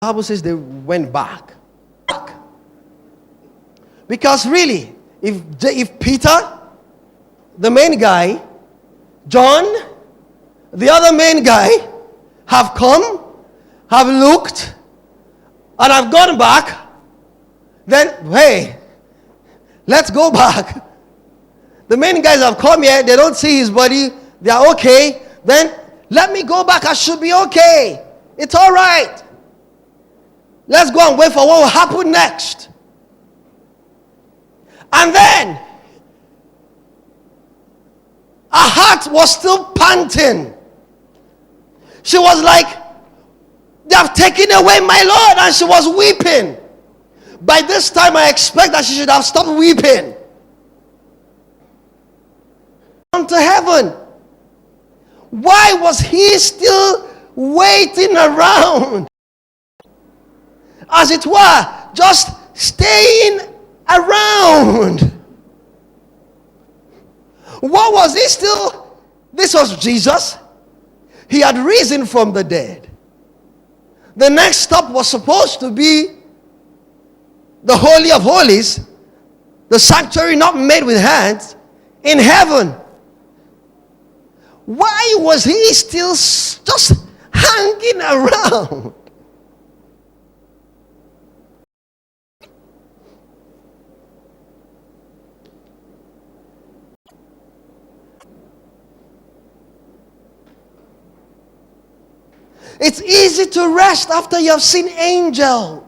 The Bible says they went back. Because really, if Peter, the main guy, John, the other main guy, have come, have looked, and have gone back, then, hey, let's go back. The main guys have come here, they don't see his body, they are okay, then let me go back, I should be okay. It's all right. Let's go and wait for what will happen next. And then, her heart was still panting. She was like, they have taken away my Lord, and she was weeping. By this time, I expect that she should have stopped weeping. Unto heaven. Why was he still waiting around? As it were, just staying around. What was he still? This was Jesus. He had risen from the dead. The next stop was supposed to be the Holy of Holies, the sanctuary not made with hands, in heaven. Why was he still just hanging around? It's easy to rest after you have seen angels.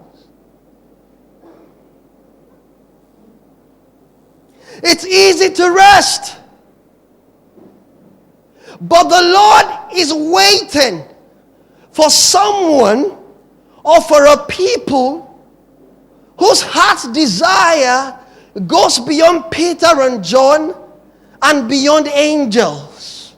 It's easy to rest. But the Lord is waiting for someone or for a people whose heart's desire goes beyond Peter and John and beyond angels.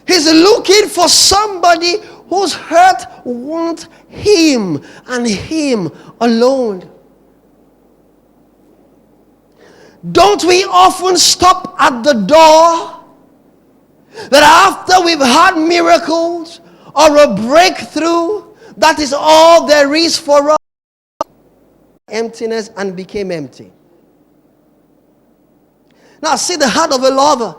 He's looking for somebody whose heart wants him and him alone. Don't we often stop at the door that after we've had miracles or a breakthrough, that is all there is for us? Emptiness and became empty. Now see the heart of a lover.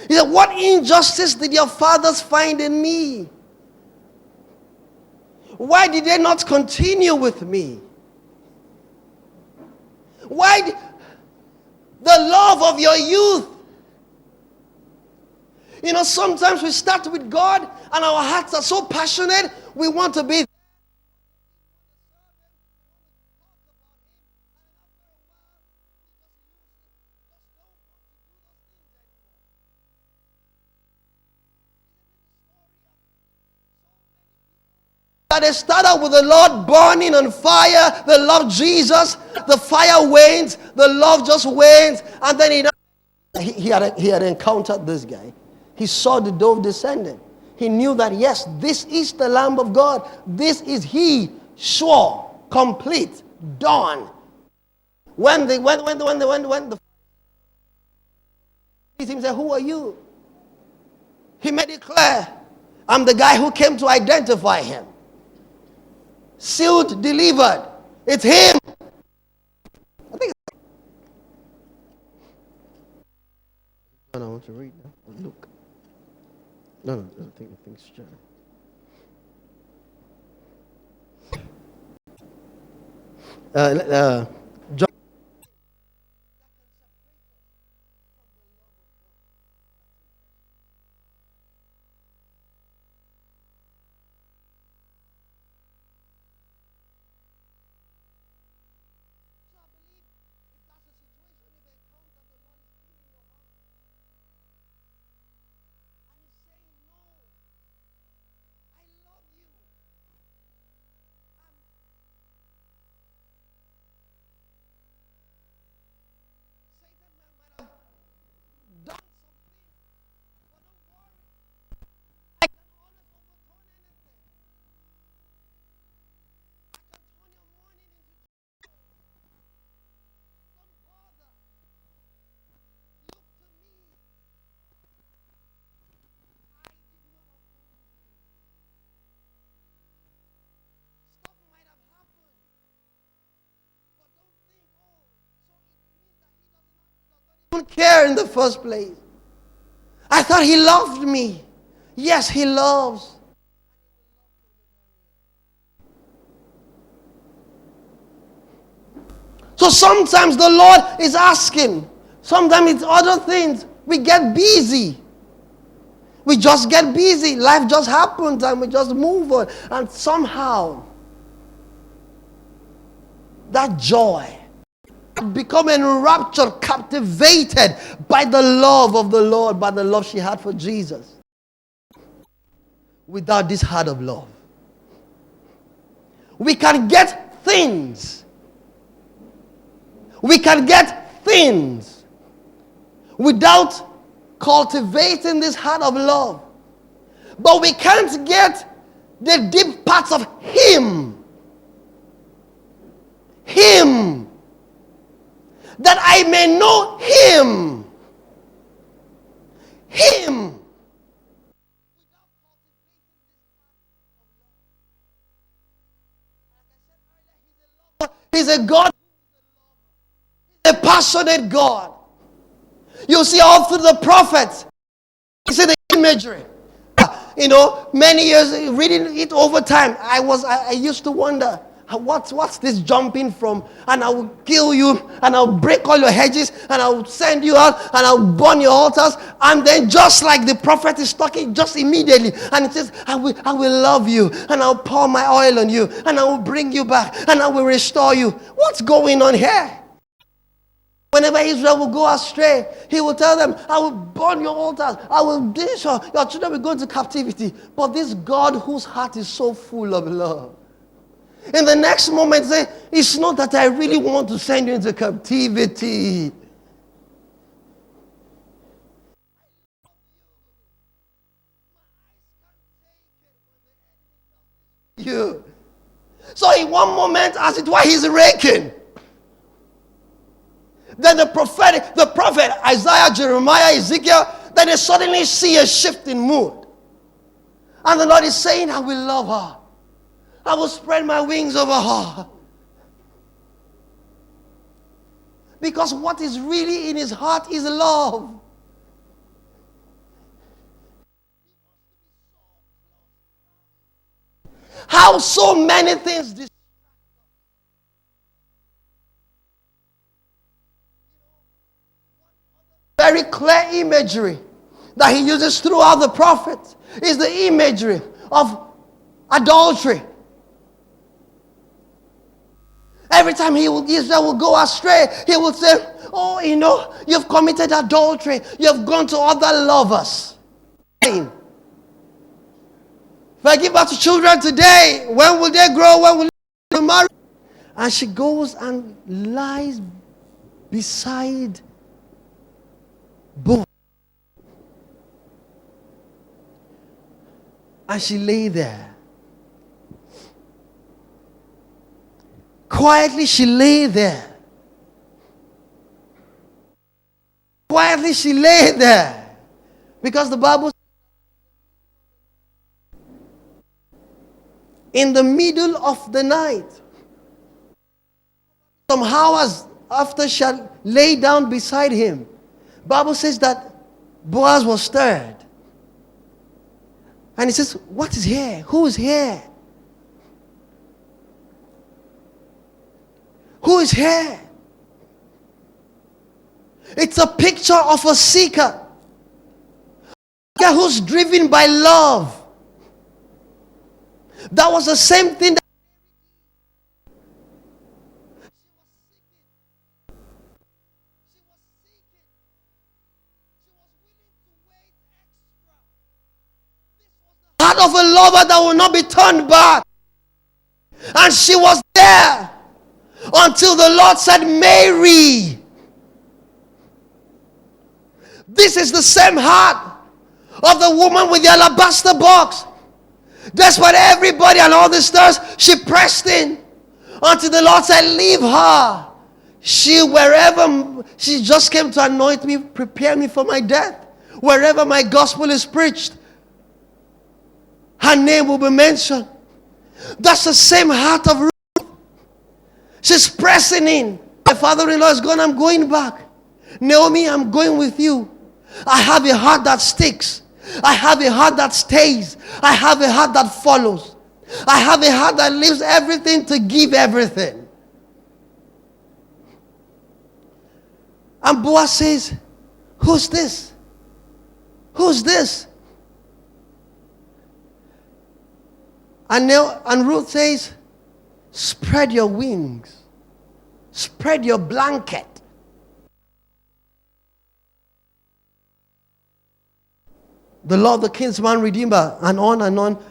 He said, what injustice did your fathers find in me? Why did they not continue with me? Why the love of your youth? You know, sometimes we start with God and our hearts are so passionate, we want to be. They started with the Lord burning on fire. They loved Jesus. The fire wanes. The love just wanes. And then he had encountered this guy. He saw the dove descending. He knew that, yes, this is the Lamb of God. This is he. Sure, complete, done. When the he said, who are you? He made it clear. I'm the guy who came to identify him. Sealed, delivered. It's him. I think. I want to read now. Look. No, I think it's John. John. don't care in the first place. I thought he loved me. Yes, he loves. So sometimes the Lord is asking. Sometimes it's other things. We get busy. We just get busy. Life just happens and we just move on. And somehow, that joy, become enraptured, captivated by the love of the Lord, by the love she had for Jesus. Without this heart of love, we can get things. We can get things without cultivating this heart of love. But we can't get the deep parts of Him. Him. That I may know Him. Him. He's a God, a passionate God. You see all through the prophets. You see the imagery. Many years reading it over time, I used to wonder, what's this jumping from? And I will kill you, and I'll break all your hedges, and I'll send you out, and I'll burn your altars. And then just like the prophet is talking, just immediately, and it says, I will love you, and I'll pour my oil on you, and I will bring you back, and I will restore you. What's going on here? Whenever Israel will go astray, he will tell them, I will burn your altars. I will dish your children will go into captivity. But this God whose heart is so full of love, in the next moment say, it's not that I really want to send you into captivity. You. So in one moment, as it were, he's raking. Then the prophet Isaiah, Jeremiah, Ezekiel, then they suddenly see a shift in mood. And the Lord is saying, I will love her. I will spread my wings over her. Because what is really in his heart is love. How so many things very clear imagery that he uses throughout the prophets is the imagery of adultery. Every time Israel will go astray, he will say, oh, you've committed adultery. You've gone to other lovers. If I give birth to children today, when will they grow? When will they marry? And she goes and lies beside Boaz. And she lay there. Quietly she lay there. Quietly she lay there. Because the Bible says, in the middle of the night, some hours after she lay down beside him, Bible says that Boaz was stirred. And he says, what is here? Who is here? Who is here? It's a picture of a seeker who's driven by love. That was the same thing that heart of a lover that will not be turned back. And she was there until the Lord said, Mary. This is the same heart of the woman with the alabaster box. Despite everybody and all the stars, she pressed in until the Lord said, leave her. She just came to anoint me, prepare me for my death. Wherever my gospel is preached, her name will be mentioned. That's the same heart of Ruth. She's pressing in. My father-in-law is gone, I'm going back. Naomi, I'm going with you. I have a heart that sticks. I have a heart that stays. I have a heart that follows. I have a heart that leaves everything to give everything. And Boaz says, who's this? Who's this? And Ruth says, spread your wings. Spread your blanket. The Lord, the kinsman redeemer, and on and on.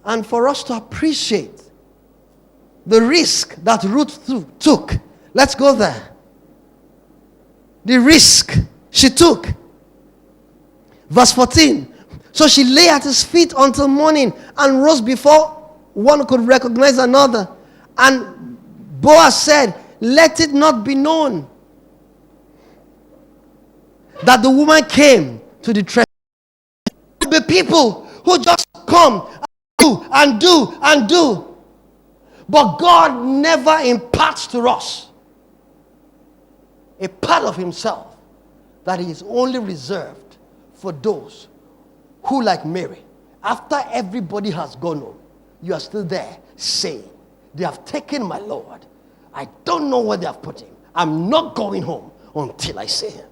And for us to appreciate the risk that Ruth took. Let's go there. The risk she took. Verse 14. So she lay at his feet until morning and rose before one could recognize another. And Boaz said, let it not be known that the woman came to the treasure. The people who just come and do. But God never imparts to us a part of himself that is only reserved for those who, like Mary, after everybody has gone home, you are still there saying, they have taken my Lord. I don't know where they have put him. I'm not going home until I see him.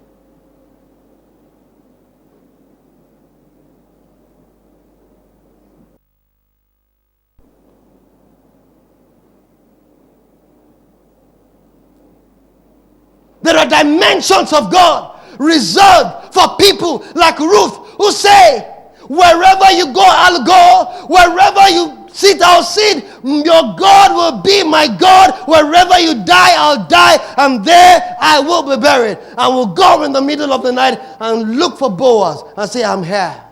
There are dimensions of God reserved for people like Ruth who say, wherever you go, I'll go. Wherever you sit, I'll sit. Your God will be my God. Wherever you die, I'll die. And there I will be buried. And we'll go in the middle of the night and look for Boaz and say, I'm here.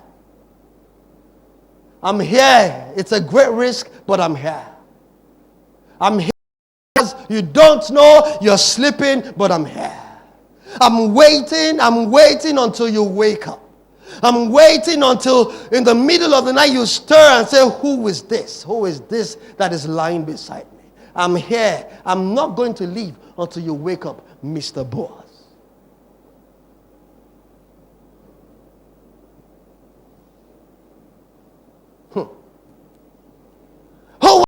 I'm here. It's a great risk, but I'm here. I'm here. You don't know, you're sleeping, but I'm here. I'm waiting until you wake up. I'm waiting until in the middle of the night you stir and say, who is this? Who is this that is lying beside me? I'm here. I'm not going to leave until you wake up, Mr. Boaz.